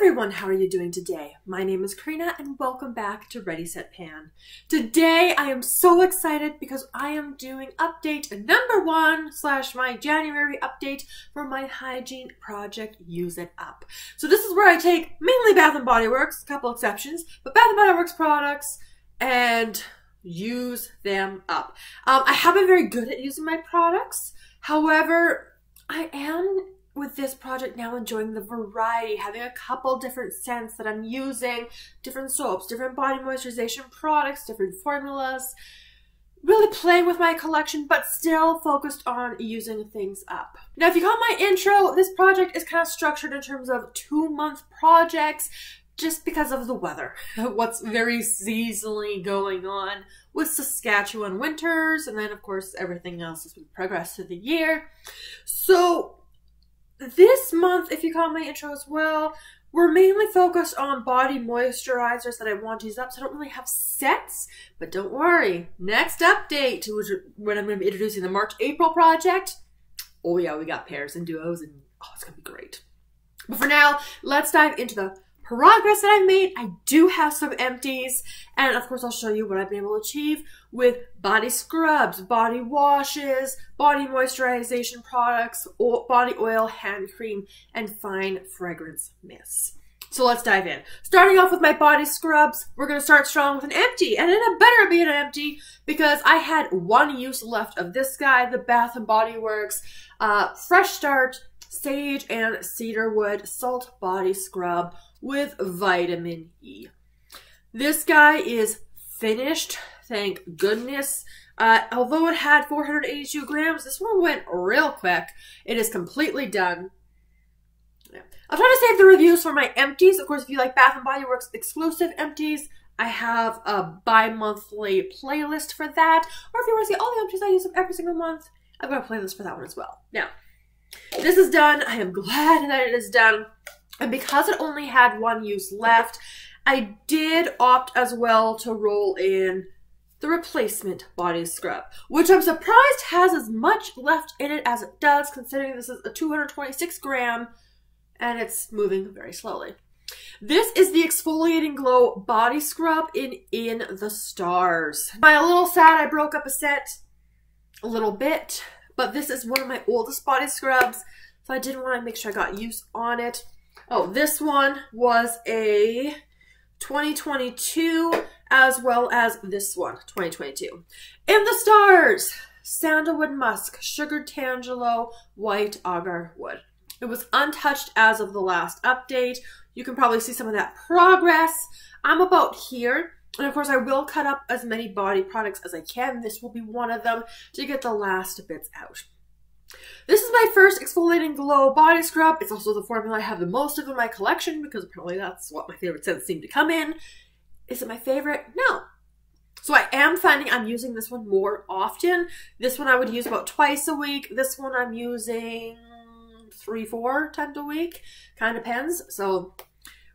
Everyone, how are you doing today? My name is Karina and welcome back to Ready Set Pan. Today I am so excited because I am doing update number 1 / my January update for my hygiene project Use It Up. So this is where I take mainly Bath & Body Works, a couple exceptions, but Bath & Body Works products and use them up. I haven't been very good at using my products. However, I am with this project now enjoying the variety, having a couple different scents that I'm using, different soaps, different body moisturization products, different formulas, really playing with my collection, but still focused on using things up. Now, if you caught my intro, this project is kind of structured in terms of 2-month projects just because of the weather. What's very seasonally going on with Saskatchewan winters, and then of course everything else as we progress through the year. So this month, if you caught my intro as well, we're mainly focused on body moisturizers that I want to use up, so I don't really have sets, but don't worry. Next update, when I'm going to be introducing the March-April project, oh yeah, we got pairs and duos, and oh, it's going to be great. But for now, let's dive into the progress that I've made. I do have some empties, and of course I'll show you what I've been able to achieve with body scrubs, body washes, body moisturization products, body oil, hand cream, and fine fragrance mists. So let's dive in. Starting off with my body scrubs, we're going to start strong with an empty, and it better be an empty because I had 1 use left of this guy, the Bath & Body Works Fresh Start Sage and Cedarwood Salt Body Scrub with vitamin E. This guy is finished, thank goodness. Although it had 482 grams, this one went real quick. It is completely done. Yeah. I'll try to save the reviews for my empties. Of course, if you like Bath & Body Works exclusive empties, I have a bi-monthly playlist for that. Or if you want to see all the empties I use up every single month, I've got a playlist for that one as well. Now, this is done. I am glad that it is done. And because it only had 1 use left, I did opt as well to roll in the replacement body scrub, which I'm surprised has as much left in it as it does, considering this is a 226 gram and it's moving very slowly. This is the Exfoliating Glow Body Scrub in the Stars. I'm a little sad I broke up a set a little bit, but this is one of my oldest body scrubs, so I did want to make sure I got use on it. Oh, this one was a 2022, as well as this one, 2022. In the Stars, Sandalwood Musk, Sugared Tangelo, White Agar Wood. It was untouched as of the last update. You can probably see some of that progress. I'm about here. And of course, I will cut up as many body products as I can. This will be one of them to get the last bits out. This is my first Exfoliating Glow Body Scrub. It's also the formula I have the most of in my collection because apparently that's what my favorite scents seem to come in. Is it my favorite? No. So I am finding I'm using this one more often. This one I would use about twice a week. This one I'm using 3-4 times a week. Kind of depends. So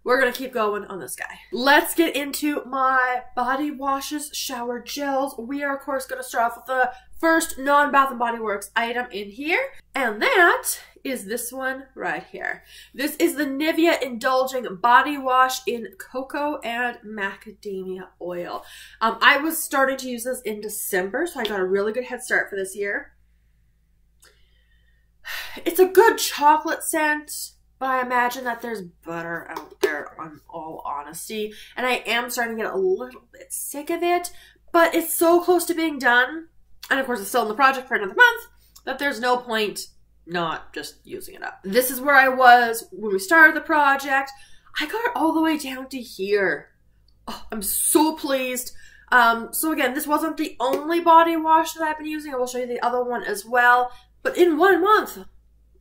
we're going to keep going on this guy. Let's get into my body washes, shower gels. We are, of course, going to start off with the first non-Bath & Body Works item in here. And that is this one right here. This is the Nivea Indulging Body Wash in Cocoa and Macadamia Oil. I was starting to use this in December, so I got a really good head start for this year. It's a good chocolate scent, but I imagine that there's butter out there, in all honesty. And I am starting to get a little bit sick of it, but it's so close to being done. And of course, it's still in the project for another month, that there's no point not just using it up. This is where I was when we started the project. I got it all the way down to here. Oh, I'm so pleased. So again, this wasn't the only body wash that I've been using. I will show you the other one as well. But in 1 month,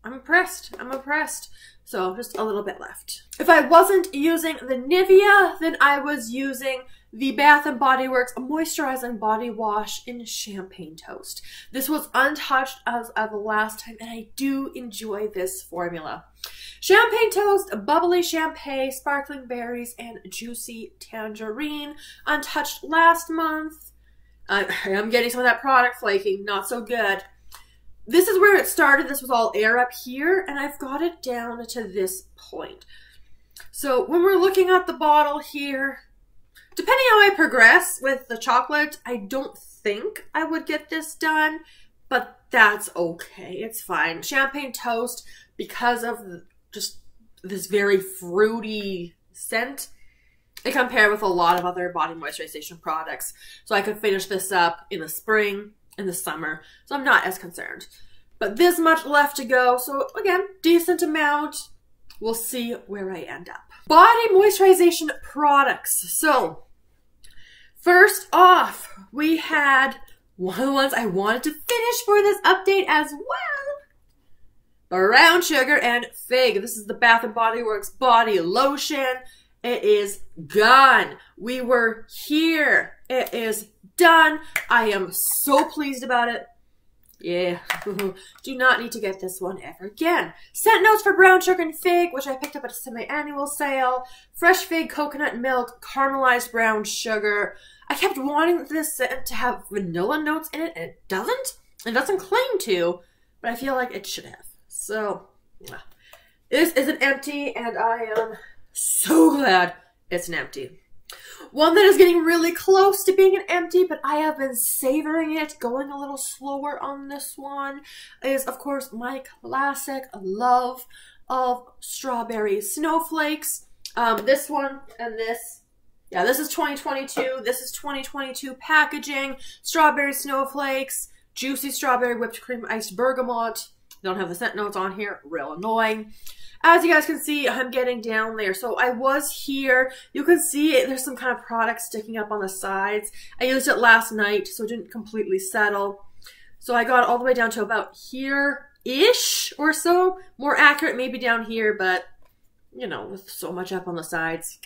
I'm impressed. I'm impressed. So just a little bit left. If I wasn't using the Nivea, then I was using the Bath & Body Works Moisturizing Body Wash in Champagne Toast. This was untouched as of the last time, and I do enjoy this formula. Champagne Toast, bubbly champagne, sparkling berries, and juicy tangerine. Untouched last month. I am getting some of that product flaking, not so good. This is where it started. This was all air up here, and I've got it down to this point. So when we're looking at the bottle here, depending how I progress with the chocolate, I don't think I would get this done, but that's okay. It's fine. Champagne toast, because of just this very fruity scent, it compared with a lot of other body moisturization products. So I could finish this up in the spring, in the summer, so I'm not as concerned. But this much left to go, so again, decent amount. We'll see where I end up. Body moisturization products. So first off, we had one of the ones I wanted to finish for this update as well. Brown sugar and fig. This is the Bath & Body Works body lotion. It is gone. We were here. It is done. I am so pleased about it. Yeah. Do not need to get this one ever again. Scent notes for brown sugar and fig, which I picked up at a semi-annual sale. Fresh fig, coconut milk, caramelized brown sugar. I kept wanting this scent to have vanilla notes in it, and it doesn't. It doesn't claim to, but I feel like it should have. So, this is an empty, and I am so glad it's an empty. One that is getting really close to being an empty, but I have been savoring it, going a little slower on this one, is, of course, my classic love of strawberry snowflakes. This one and this. Yeah, this is 2022. This is 2022 packaging. Strawberry snowflakes, juicy strawberry whipped cream iced bergamot. Don't have the scent notes on here. Real annoying. As you guys can see, I'm getting down there. So I was here. You can see there's some kind of product sticking up on the sides. I used it last night, so it didn't completely settle. So I got all the way down to about here-ish or so. More accurate, maybe down here, but, you know, with so much up on the sides.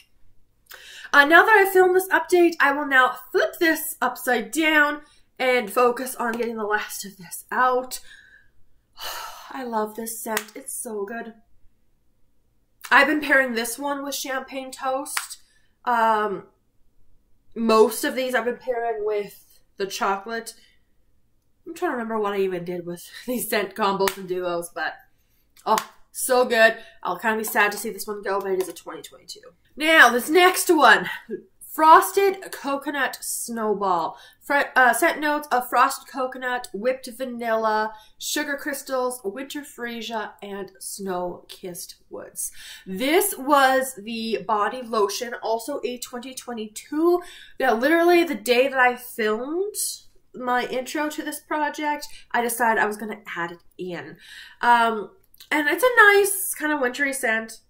Now that I filmed this update, I will now flip this upside down and focus on getting the last of this out. I love this scent. It's so good. I've been pairing this one with champagne toast. Most of these I've been pairing with the chocolate. I'm trying to remember what I even did with these scent combos and duos, but oh, so good. I'll kind of be sad to see this one go, but it is a 2022. Now, this next one. Frosted Coconut Snowball. Scent notes of frosted coconut, whipped vanilla, sugar crystals, winter freesia, and snow-kissed woods. This was the body lotion, also a 2022. Now, literally the day that I filmed my intro to this project, I decided I was going to add it in. And it's a nice kind of wintry scent.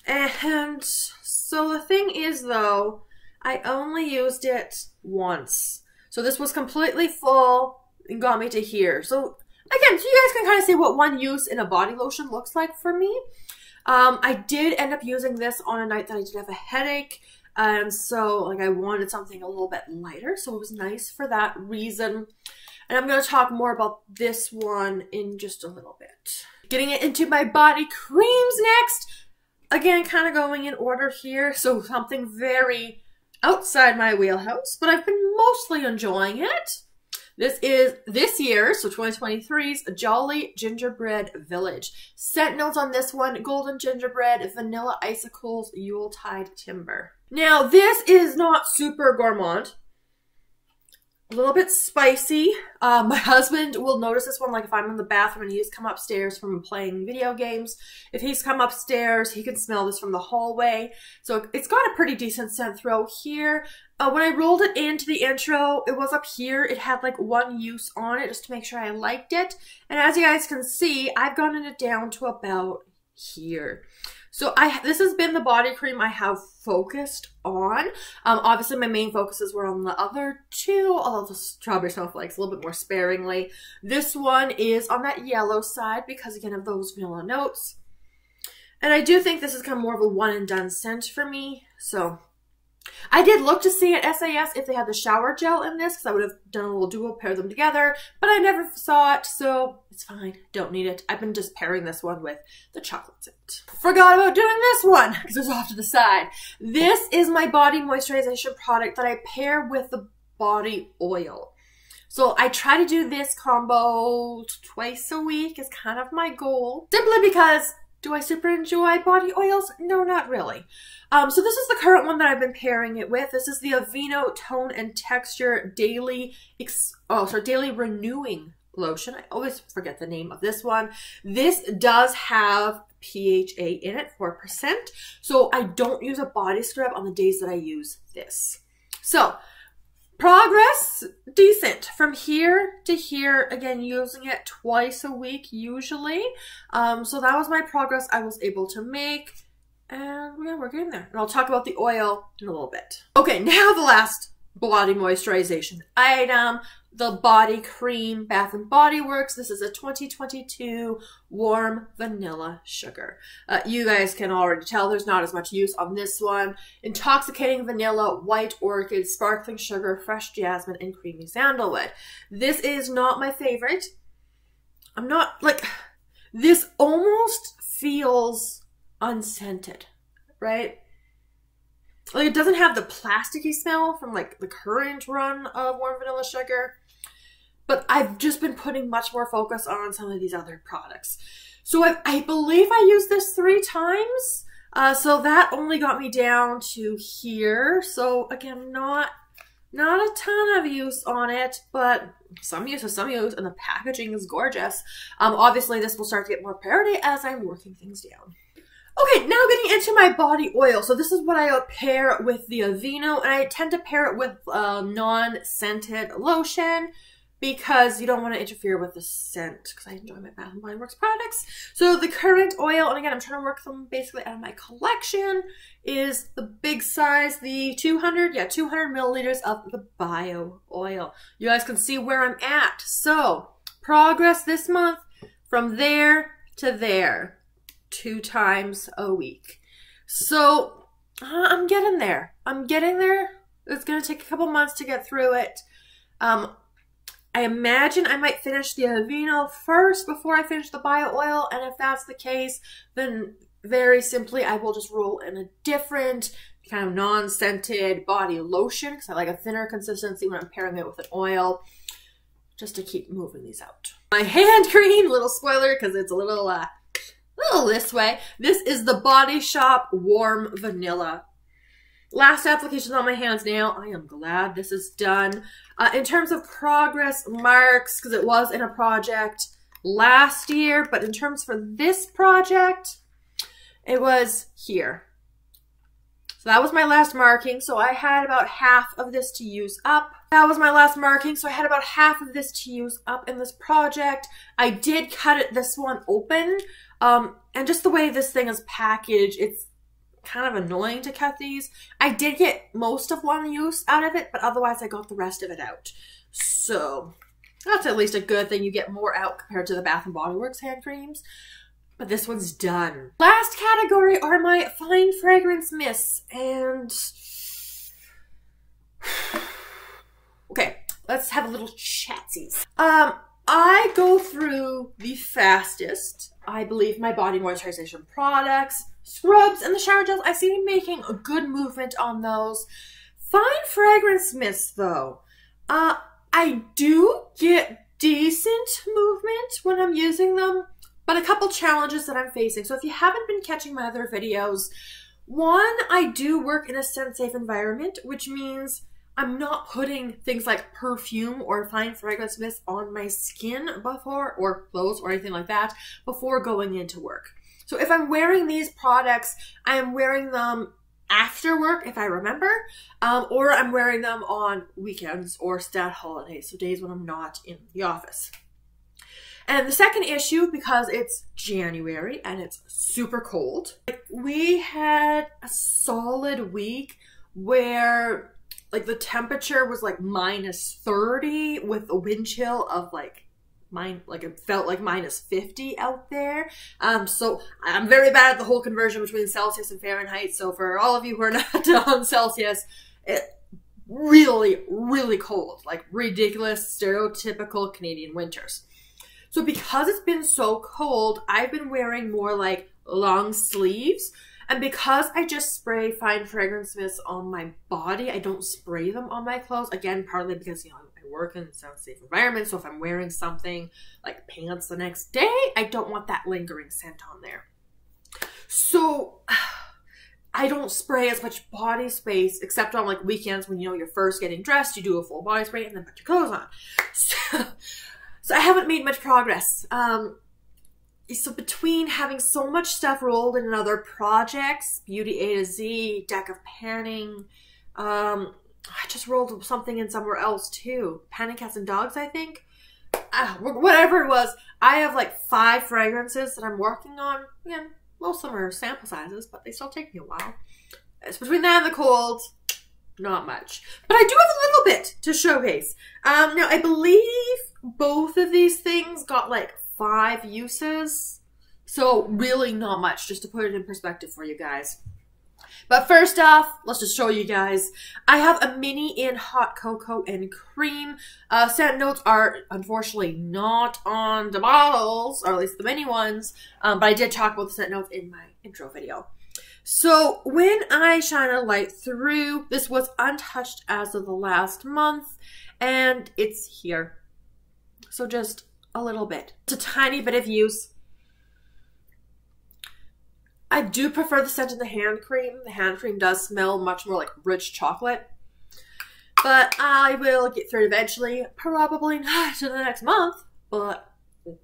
And so the thing is, though, I only used it once. So this was completely full and got me to here. So again, so you guys can kind of see what one use in a body lotion looks like for me. I did end up using this on a night that I did have a headache. And so like I wanted something a little bit lighter. So it was nice for that reason. And I'm going to talk more about this one in just a little bit. Getting it into my body creams next. Again, kind of going in order here, so something very outside my wheelhouse, but I've been mostly enjoying it. This is this year, so 2023's Jolly Gingerbread Village. Scent notes on this one, golden gingerbread, vanilla icicles, Yuletide timber. Now, this is not super gourmand. A little bit spicy. My husband will notice this one, like if I'm in the bathroom and he's come upstairs from playing video games. If he's come upstairs, he can smell this from the hallway. So it's got a pretty decent scent through here. When I rolled it into the intro, it was up here. It had like one use on it just to make sure I liked it. And as you guys can see, I've gotten it down to about here. So this has been the body cream I have focused on. Obviously, my main focuses were on the other two, although the strawberry snowflakes a little bit more sparingly. This one is on that yellow side because, again, of those vanilla notes. And I do think this is kind of more of a one-and-done scent for me. So I did look to see at SAS if they had the shower gel in this because I would have done a little duo, pair them together, but I never saw it, so it's fine. Don't need it. I've been just pairing this one with the chocolate scent. Forgot about doing this one because it was off to the side. This is my body moisturization product that I pair with the body oil. So I try to do this combo twice a week is kind of my goal, simply because Do I super enjoy body oils? No, not really. So this is the current one that I've been pairing it with. This is the Aveeno Tone and Texture Daily Renewing Lotion. I always forget the name of this one. This does have PHA in it, 4%. So I don't use a body scrub on the days that I use this. So progress, decent. From here to here, again, using it twice a week usually. So that was my progress I was able to make. And yeah, we're getting there. And I'll talk about the oil in a little bit. Okay, now the last body moisturization item, the body cream, Bath & Body Works. This is a 2022 warm vanilla sugar. You guys can already tell there's not as much use on this one. Intoxicating vanilla, white orchid, sparkling sugar, fresh jasmine, and creamy sandalwood. This is not my favorite. I'm not like, this almost feels unscented, right? Like, it doesn't have the plasticky smell from like the current run of warm vanilla sugar, but I've just been putting much more focus on some of these other products. So I believe I used this 3 times. So that only got me down to here. So again, not a ton of use on it, but some use is some use, and the packaging is gorgeous. Obviously this will start to get more priority as I'm working things down. Okay, now getting into my body oil. So this is what I pair with the Aveeno, and I tend to pair it with non-scented lotion because you don't want to interfere with the scent, because I enjoy my Bath & Body Works products. So the current oil, and again, I'm trying to work them basically out of my collection, is the big size, the 200 milliliters of the bio oil. You guys can see where I'm at. So progress this month from there to there. 2 times a week. So I'm getting there. I'm getting there. It's going to take a couple months to get through it. I imagine I might finish the Aveeno first before I finish the bio oil, and if that's the case, then very simply I will just roll in a different kind of non-scented body lotion, because I like a thinner consistency when I'm pairing it with an oil, just to keep moving these out. My hand cream, little spoiler because it's a little this way. This is the Body Shop Warm Vanilla. Last application on my hands now. I am glad this is done. In terms of progress marks, because it was in a project last year, but in terms for this project, it was here. So that was my last marking. So I had about half of this to use up. That was my last marking. So I had about half of this to use up in this project. I did cut this one open. And just the way this thing is packaged, it's kind of annoying to cut these. I did get most of one use out of it, but otherwise I got the rest of it out. So that's at least a good thing. You get more out compared to the Bath & Body Works hand creams. But this one's done. Last category are my fine fragrance mists. And okay, let's have a little chatsies. I go through the fastest, I believe, my body moisturization products, scrubs, and the shower gels. I see me making a good movement on those. Fine fragrance mists, though. I do get decent movement when I'm using them, but a couple challenges that I'm facing. So if you haven't been catching my other videos, one, I do work in a scent-safe environment, which means I'm not putting things like perfume or fine fragrance mist on my skin before, or clothes or anything like that, before going into work. So if I'm wearing these products, I'm wearing them after work if I remember, or I'm wearing them on weekends or stat holidays, so days when I'm not in the office. And the second issue, because it's January and it's super cold, we had a solid week where like the temperature was like -30 with a wind chill of like it felt like -50 out there. So I'm very bad at the whole conversion between Celsius and Fahrenheit. So for all of you who are not on Celsius, it really, really cold, like ridiculous, stereotypical Canadian winters. So because it's been so cold, I've been wearing more like long sleeves. And because I just spray fine fragrance mists on my body, I don't spray them on my clothes. Again, partly because, you know, I work in a safe environment. So if I'm wearing something like pants the next day, I don't want that lingering scent on there. So I don't spray as much body space except on like weekends when, you know, you're first getting dressed, you do a full body spray and then put your clothes on. So I haven't made much progress. So between having so much stuff rolled in other projects, Beauty A to Z, deck of panning, I just rolled something in somewhere else too. Panning Cats and Dogs, I think. Whatever it was, I have like 5 fragrances that I'm working on. Yeah, most of them are sample sizes, but they still take me a while. It's between that and the cold, not much. But I do have a little bit to showcase. Now, I believe both of these things got like 5 uses. So really not much, just to put it in perspective for you guys. But first off, let's just show you guys. I have a mini in Hot Cocoa and Cream. Scent notes are unfortunately not on the bottles, or at least the mini ones. But I did talk about the scent notes in my intro video. So when I shine a light through, this was untouched as of the last month, and it's here. So just a little bit. It's a tiny bit of use. I do prefer the scent in the hand cream. The hand cream does smell much more like rich chocolate. But I will get through it eventually. Probably not in the next month, but...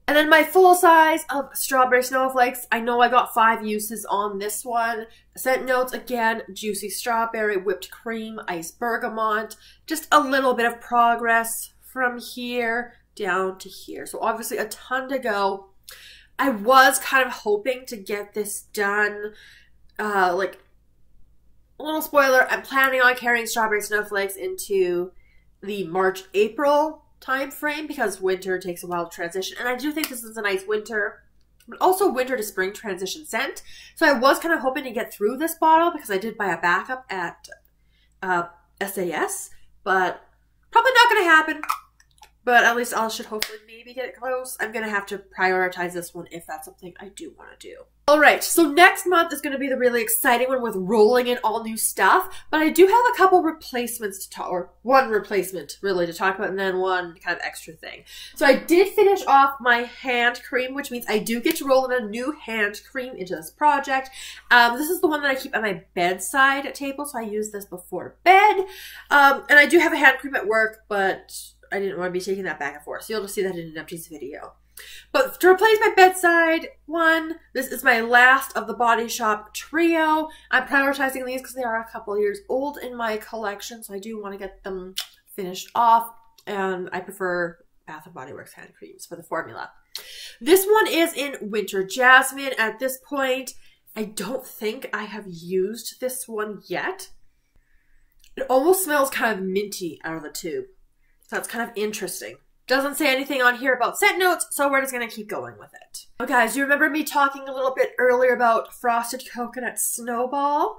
And then my full size of Strawberry Snowflakes. I know I got 5 uses on this one. Scent notes, again, juicy strawberry, whipped cream, iced bergamot. Just a little bit of progress from here down to here. So obviously a ton to go. I was kind of hoping to get this done, like, a little spoiler, I'm planning on carrying Strawberry Snowflakes into the March-April time frame because winter takes a while to transition. And I do think this is a nice winter, but also winter to spring transition scent. So I was kind of hoping to get through this bottle because I did buy a backup at SAS, but probably not going to happen. But at least I should hopefully maybe get it close. I'm going to have to prioritize this one if that's something I do want to do. Alright, so next month is going to be the really exciting one with rolling in all new stuff. But I do have a couple replacements to talk, or one replacement really to talk about, and then one kind of extra thing. So I did finish off my hand cream, which means I do get to roll in a new hand cream into this project. This is the one that I keep at my bedside table, so I use this before bed. And I do have a hand cream at work, but I didn't want to be taking that back and forth, so you'll just see that in an empties video. But to replace my bedside one, this is my last of the Body Shop trio. I'm prioritizing these because they are a couple years old in my collection, so I do want to get them finished off, and I prefer Bath & Body Works hand creams for the formula. This one is in Winter Jasmine. At this point, I don't think I have used this one yet. It almost smells kind of minty out of the tube. So that's kind of interesting. Doesn't say anything on here about scent notes, so we're just going to keep going with it. Oh, guys, you remember me talking a little bit earlier about Frosted Coconut Snowball?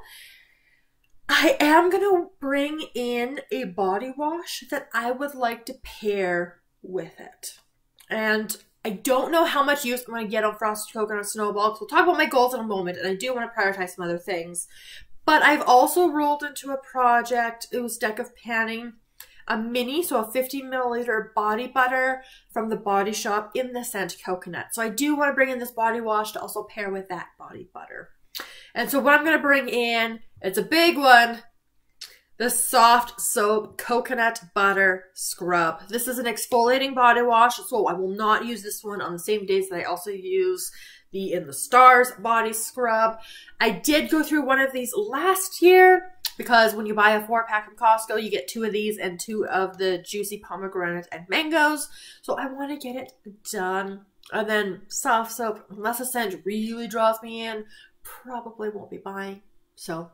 I am going to bring in a body wash that I would like to pair with it. And I don't know how much use I'm going to get on Frosted Coconut Snowball, because we'll talk about my goals in a moment, and I do want to prioritize some other things. But I've also rolled into a project, it was Deck of Panning, a mini, so a 50 milliliter body butter from the Body Shop in the scent Coconut. So I do want to bring in this body wash to also pair with that body butter. And so what I'm going to bring in, it's a big one, the Softsoap Coconut Butter Scrub. This is an exfoliating body wash, so I will not use this one on the same days that I also use the In the Stars body scrub. I did go through one of these last year, because when you buy a 4-pack from Costco, you get 2 of these and 2 of the juicy pomegranate and mangoes. So I want to get it done. And then Softsoap, unless a scent really draws me in, probably won't be buying. So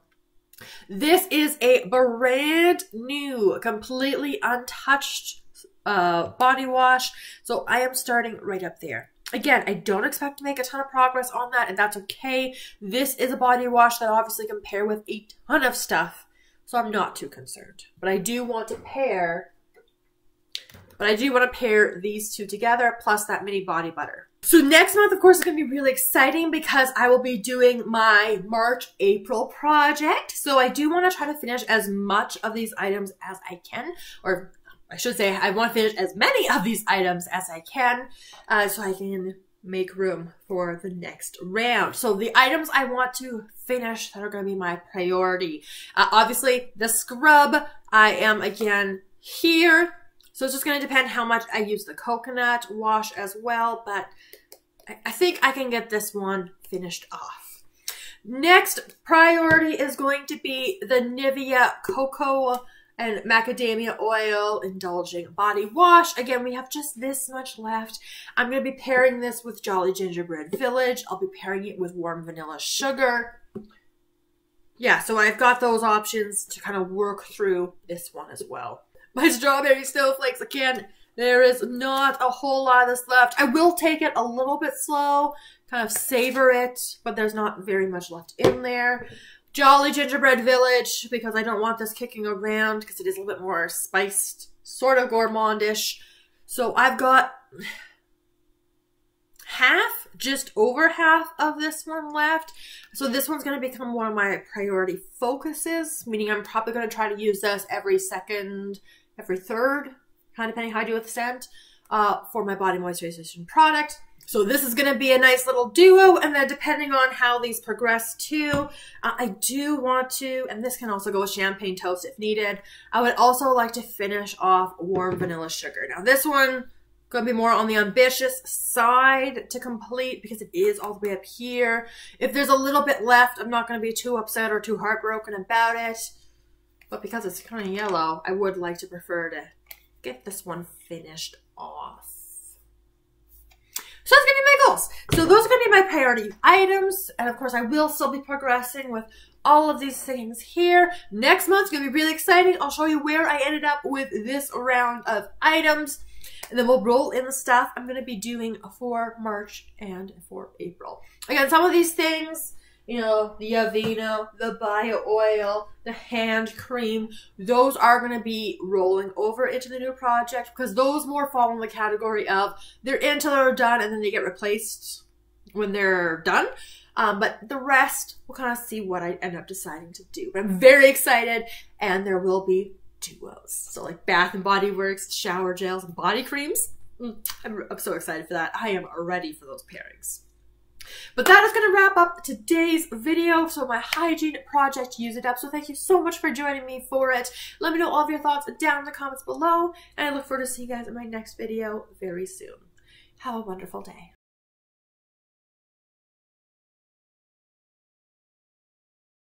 this is a brand new, completely untouched body wash. So I am starting right up there. Again, I don't expect to make a ton of progress on that, and that's okay. This is a body wash that obviously can pair with a ton of stuff, so I'm not too concerned. But I do want to pair, these two together, plus that mini body butter. So next month, of course, is going to be really exciting because I will be doing my March-April project. So I do want to try to finish as much of these items as I can, or I should say I want to finish as many of these items as I can so I can make room for the next round. So the items I want to finish that are going to be my priority. Obviously, the scrub, I am again here. So it's just going to depend how much I use the coconut wash as well, but I think I can get this one finished off. Next priority is going to be the Nivea Cocoa and Macadamia Oil Indulging Body Wash. Again, we have just this much left. I'm going to be pairing this with Jolly Gingerbread Village. I'll be pairing it with warm vanilla sugar. Yeah, so I've got those options to kind of work through this one as well. My strawberry snowflakes, again, there is not a whole lot of this left. I will take it a little bit slow, kind of savor it, but there's not very much left in there. Jolly Gingerbread Village, because I don't want this kicking around, because it is a little bit more spiced, sort of gourmandish. So I've got half, just over half of this one left. So this one's going to become one of my priority focuses, meaning I'm probably going to try to use this every second, every third, kind of depending how I do with the scent, for my body moisturization product. So this is going to be a nice little duo, and then depending on how these progress too, I do want to, and this can also go with champagne toast if needed, I would also like to finish off warm vanilla sugar. Now this one going to be more on the ambitious side to complete because it is all the way up here. If there's a little bit left, I'm not going to be too upset or too heartbroken about it. But because it's kind of yellow, I would like to prefer to get this one finished off. So that's going to be my goals. So those are going to be my priority items. And of course, I will still be progressing with all of these things here. Next month's going to be really exciting. I'll show you where I ended up with this round of items. And then we'll roll in the stuff I'm going to be doing for March and for April. Again, some of these things, you know, the Aveeno, the bio oil, the hand cream, those are going to be rolling over into the new project because those more fall in the category of they're in till they're done and then they get replaced when they're done. But the rest, we'll kind of see what I end up deciding to do. But I'm very excited, and there will be duos. So like Bath and Body Works, shower gels, and body creams. I'm so excited for that. I am ready for those pairings. But that is going to wrap up today's video. So my hygiene project, Use It Up. So thank you so much for joining me for it. Let me know all of your thoughts down in the comments below. And I look forward to seeing you guys in my next video very soon. Have a wonderful day.